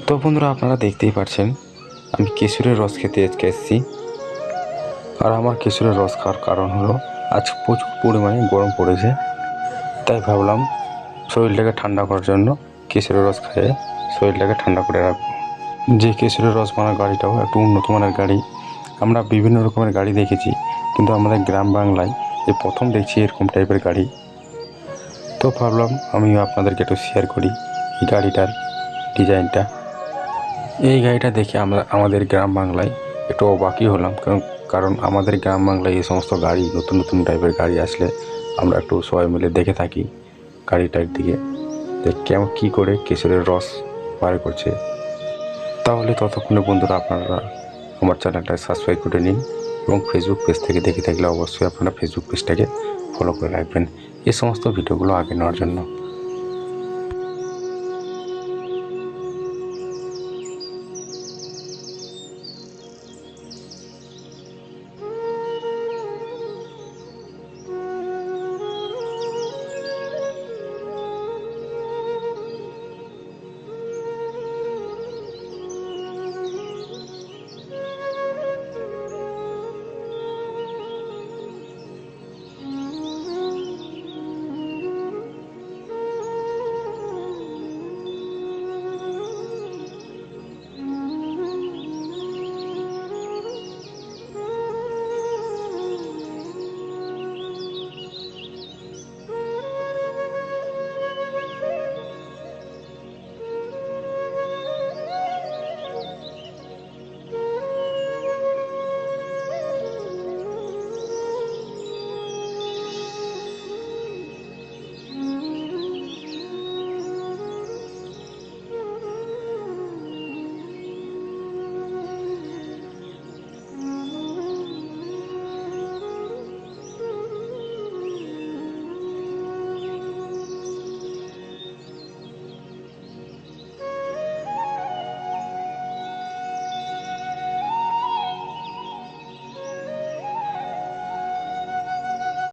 তো বন্ধুরা, আপনারা দেখতেই পাচ্ছেন আমি কেশরের রস খেতে আজকে এসেছি। আর আমার কেশরের রস খাওয়ার কারণ হলো আজ প্রচুর পরিমাণে গরম পড়েছে, তাই ভাবলাম শরীরটাকে ঠান্ডা করার জন্য কেশরের রস খেয়ে শরীরটাকে ঠান্ডা করে রাখবো। যে কেশরের রস বানার গাড়িটাও একটু উন্নত মানের গাড়ি। আমরা বিভিন্ন রকমের গাড়ি দেখেছি, কিন্তু আমাদের গ্রাম বাংলায় এই প্রথম দেখছি এরকম টাইপের গাড়ি। তো ভাবলাম আমিও আপনাদেরকে একটু শেয়ার করি এই গাড়িটার ডিজাইনটা। এই গাড়িটা দেখে আমরা আমাদের গ্রাম বাংলায় একটু অবাকই হলাম, কারণ আমাদের গ্রাম বাংলায় এই সমস্ত গাড়ি, নতুন নতুন টাইপের গাড়ি আসলে আমরা একটু সবাই মিলে দেখে থাকি গাড়িটার দিকে, কেমন কী করে কেশরের রস বার করছে। তাহলে ততক্ষণে বন্ধুরা আপনারা আমার চ্যানেলটা সাবস্ক্রাইব করে নিন, এবং ফেসবুক পেজ থেকে দেখে থাকলে অবশ্যই আপনারা ফেসবুক পেজটাকে ফলো করে রাখবেন এই সমস্ত ভিডিওগুলো আগে নেওয়ার জন্য।